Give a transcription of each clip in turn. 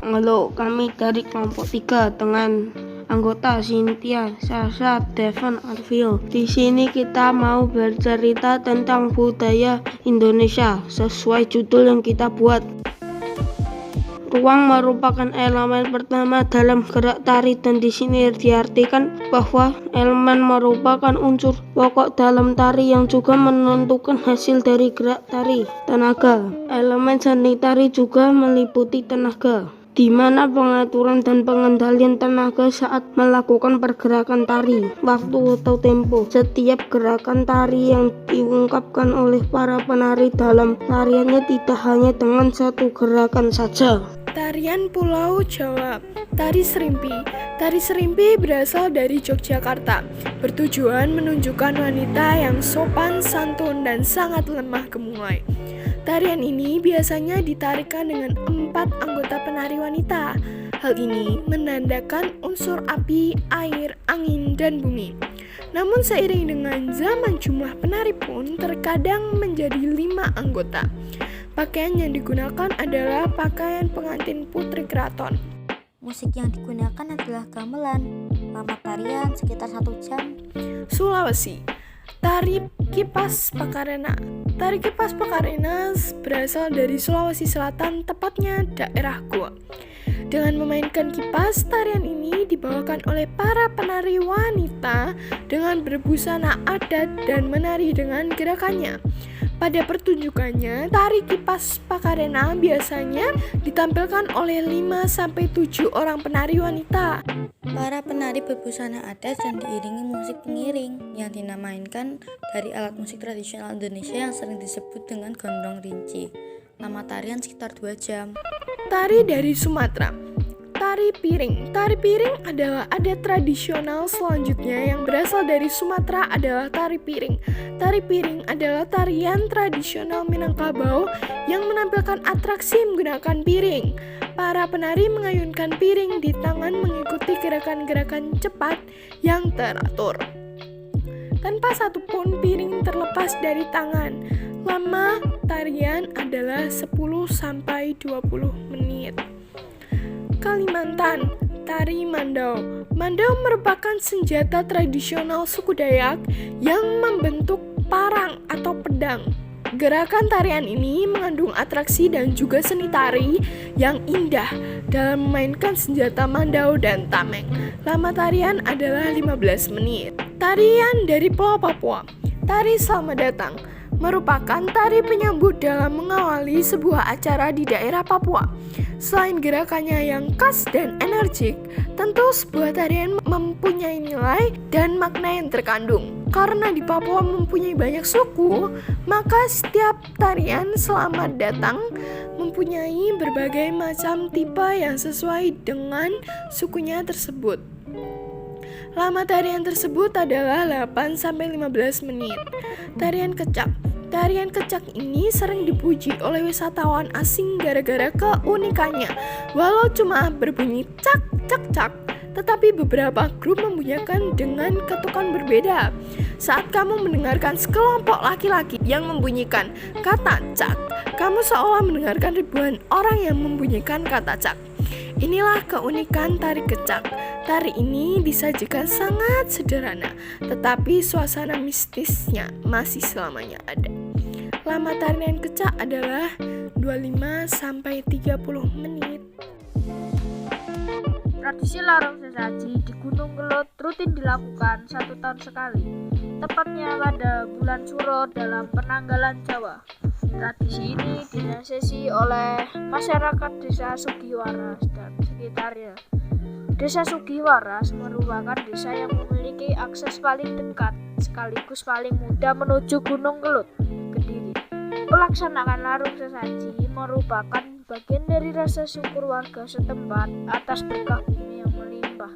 Halo, kami dari kelompok 3 dengan anggota Cynthia, Sasha, Devon, Arvil. Di sini kita mau bercerita tentang budaya Indonesia sesuai judul yang kita buat. Ruang merupakan elemen pertama dalam gerak tari dan di sini diartikan bahwa elemen merupakan unsur pokok dalam tari yang juga menentukan hasil dari gerak tari. Tenaga. Elemen seni tari juga meliputi tenaga, di mana pengaturan dan pengendalian tenaga saat melakukan pergerakan tari, waktu atau tempo. Setiap gerakan tari yang diungkapkan oleh para penari dalam tariannya tidak hanya dengan satu gerakan saja. Tarian Pulau Jawa. Tari Serimpi. Tari Serimpi berasal dari Yogyakarta, bertujuan menunjukkan wanita yang sopan, santun, dan sangat lemah gemulai. Tarian ini biasanya ditarikan dengan 4 anggota penari wanita. Hal ini menandakan unsur api, air, angin, dan bumi. Namun seiring dengan zaman jumlah penari pun terkadang menjadi 5 anggota. Pakaian yang digunakan adalah pakaian pengantin putri keraton. Musik yang digunakan adalah gamelan. Lama tarian sekitar 1 jam. Sulawesi. Tari Kipas Pakarena. Tari Kipas Pakarena berasal dari Sulawesi Selatan, tepatnya daerah Goa. Dengan memainkan kipas, tarian ini dibawakan oleh para penari wanita dengan berbusana adat dan menari dengan gerakannya. Pada pertunjukannya, tari Kipas Pakarena biasanya ditampilkan oleh 5-7 orang penari wanita. Para penari berbusana adat dan diiringi musik pengiring yang dinamakan dari alat musik tradisional Indonesia yang sering disebut dengan gondrong rinci. Lama tarian sekitar 2 jam. Tari dari Sumatera. Tari piring. Tari piring adalah adat tradisional selanjutnya yang berasal dari Sumatera adalah tari piring. Tari piring adalah tarian tradisional Minangkabau yang menampilkan atraksi menggunakan piring. Para penari mengayunkan piring di tangan mengikuti gerakan-gerakan cepat yang teratur. Tanpa satupun piring terlepas dari tangan. Lama tarian adalah 10-20 menit. Kalimantan. Tari Mandau. Mandau merupakan senjata tradisional suku Dayak yang membentuk parang atau pedang. Gerakan tarian ini mengandung atraksi dan juga seni tari yang indah dalam memainkan senjata mandau dan tameng. Lama tarian adalah 15 menit. Tarian dari Pulau Papua. Tari Selamat Datang merupakan tari penyambut dalam mengawali sebuah acara di daerah Papua. Selain gerakannya yang khas dan energik, tentu sebuah tarian mempunyai nilai dan makna yang terkandung. Karena di Papua mempunyai banyak suku, maka setiap tarian Selamat Datang mempunyai berbagai macam tipe yang sesuai dengan sukunya tersebut. Lama tarian tersebut adalah 8-15 menit. Tarian Kecak. Tarian kecak ini sering dipuji oleh wisatawan asing gara-gara keunikannya. Walau cuma berbunyi cak cak cak, tetapi beberapa grup membunyikan dengan ketukan berbeda. Saat kamu mendengarkan sekelompok laki-laki yang membunyikan kata cak, kamu seolah mendengarkan ribuan orang yang membunyikan kata cak. Inilah keunikan tari kecak. Tari ini disajikan sangat sederhana, tetapi suasana mistisnya masih selamanya ada. Lama tarian kecak adalah 25-30 menit. Tradisi larung sesaji di Gunung Kelut rutin dilakukan 1 tahun sekali, tepatnya pada bulan Suro dalam penanggalan Jawa. Tradisi ini dinasesi oleh masyarakat Desa Sugiwaras dan sekitarnya. Desa Sugiwaras merupakan desa yang memiliki akses paling dekat sekaligus paling mudah menuju Gunung Kelut, Kediri. Pelaksanaan larung sesaji merupakan bagian dari rasa syukur warga setempat atas berkah bumi yang melimpah.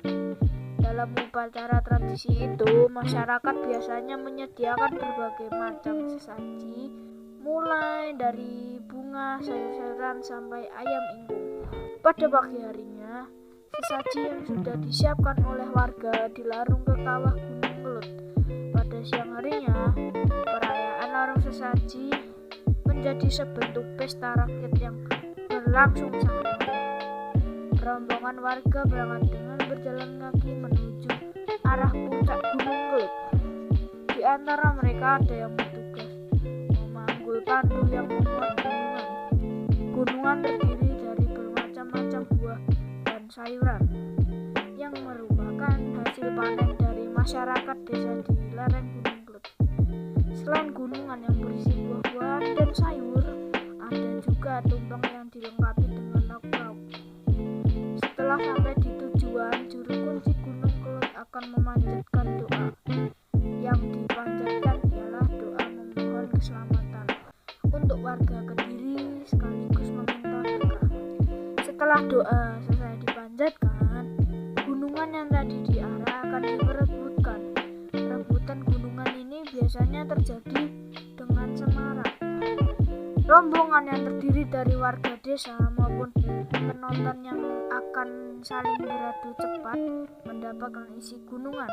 Dalam upacara tradisi itu, masyarakat biasanya menyediakan berbagai macam sesaji, mulai dari bunga, sayur-sayuran, sampai ayam ingkung. Pada pagi harinya, sesaji yang sudah disiapkan oleh warga dilarung ke kawah Gunung Kelut. Pada siang harinya, perayaan larung sesaji menjadi sebentuk pesta rakyat yang berlangsung sangat meriah. rombongan warga berangkat dengan berjalan kaki menuju arah puncak Gunung Kelut. Di antara mereka ada yang bertugas memanggul pandu yang memuat gunungan. Gunungan terdiri dari bermacam-macam buah dan sayuran yang merupakan hasil panen dari masyarakat desa di lereng Gunung Kelut. Selain gunungan yang berisi buah-buahan dan sayur, ada juga tumpeng yang dilengkapi dengan lauk-lauk. Setelah sampai di tujuan, juru kunci Gunung Kelut akan memanjatkan doa. Yang dipanjatkan ialah doa memohon keselamatan untuk warga Kediri sekaligus meminta berkah. Setelah doa selesai dipanjatkan, gunungan yang tadi diarah akan diperebutkan. Rebutan gunungan ini biasanya terjadi dengan semarak. Rombongan yang terdiri dari warga desa maupun penonton yang akan saling beradu cepat mendapatkan isi gunungan.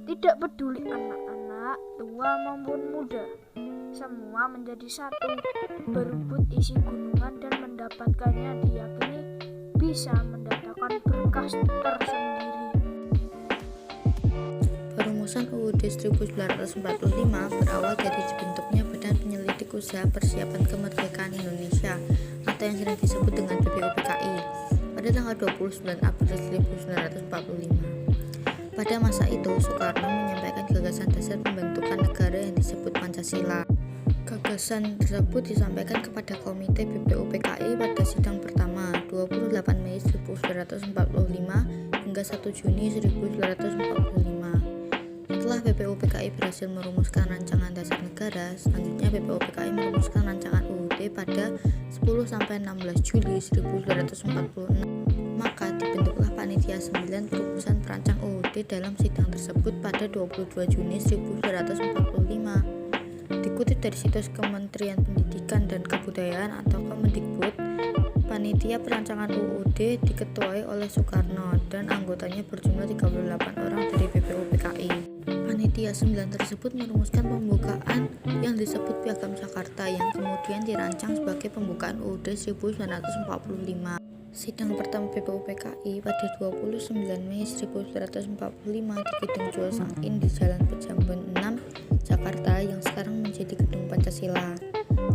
Tidak peduli anak-anak, tua maupun muda, semua menjadi satu, berebut isi gunungan dan mendapatkannya diyakini bisa mendatangkan berkah tersendiri. Perumusan UUD 1945 berawal dari dibentuknya Badan Penyelidik Usaha Persiapan Kemerdekaan Indonesia atau yang sering disebut dengan BPUPKI pada tanggal 29 April 1945. Pada masa itu, Soekarno menyampaikan gagasan dasar pembentukan negara yang disebut Pancasila. Gagasan tersebut disampaikan kepada Komite BPUPKI pada sidang pertama 28 Mei 1945 hingga 1 Juni 1945. Setelah BPUPKI berhasil merumuskan rancangan dasar negara, selanjutnya BPUPKI merumuskan rancangan UUD pada 10-16 Juli 1946. Maka dibentuklah Panitia 9 Perumusan Perancang UUD dalam sidang tersebut pada 22 Juni 1945. Dikutip dari situs Kementerian Pendidikan dan Kebudayaan atau Kemendikbud, Panitia Perancangan UUD diketuai oleh Soekarno dan anggotanya berjumlah 38 orang dari BPUPKI. Panitia 9 tersebut merumuskan pembukaan yang disebut Piagam Jakarta yang kemudian dirancang sebagai pembukaan UUD 1945. Sidang pertama BPUPKI pada 29 Mei 1945 di Gedung Jual Sangin di Jalan Pejambon 6, Jakarta yang sekarang menjadi Gedung Pancasila.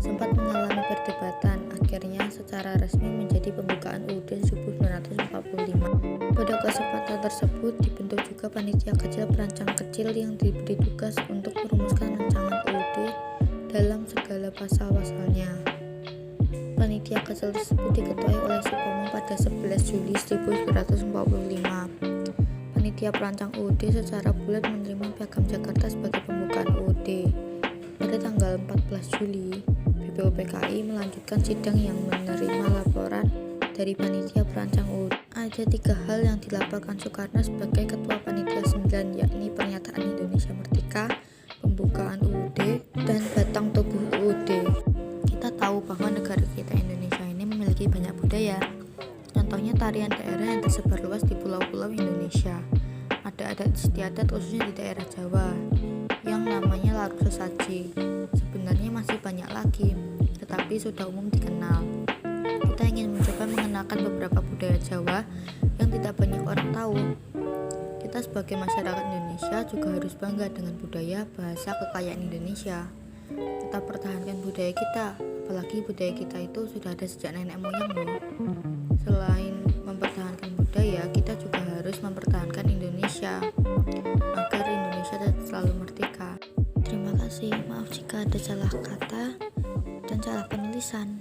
Sempat mengalami perdebatan, akhirnya secara resmi menjadi pembukaan UUD 1945. Pada kesempatan tersebut dibentuk juga panitia kecil perancang kecil yang diberi tugas untuk merumuskan rancangan UUD dalam segala pasal-pasalnya. Panitia kecil tersebut diketuai oleh Supomo pada 11 Juli 1945. Panitia perancang UUD secara bulat menerima Piagam Jakarta sebagai pembukaan UUD. Pada tanggal 14 Juli, BPUPKI melanjutkan sidang yang menerima laporan dari Panitia Perancang UUD. Ada 3 hal yang dilaporkan Soekarno sebagai Ketua Panitia 9, yakni pernyataan Indonesia Merdeka, pembukaan UUD, dan batang tubuh UUD. Kita tahu bahwa negara kita Indonesia ini memiliki banyak budaya. Contohnya tarian daerah yang tersebar luas di pulau-pulau Indonesia. Ada adat istiadat khususnya di daerah Jawa yang namanya larung sesaji. Sebenarnya masih banyak lagi, tetapi sudah umum dikenal. Kita ingin mencoba mengenalkan beberapa budaya Jawa yang tidak banyak orang tahu. Kita sebagai masyarakat Indonesia juga harus bangga dengan budaya, bahasa, kekayaan Indonesia. Kita pertahankan budaya kita, apalagi budaya kita itu sudah ada sejak nenek moyang loh. Selain mempertahankan budaya, kita juga harus mempertahankan Indonesia agar Indonesia selalu merdeka. Terima kasih, maaf jika ada salah kata dan salah penulisan.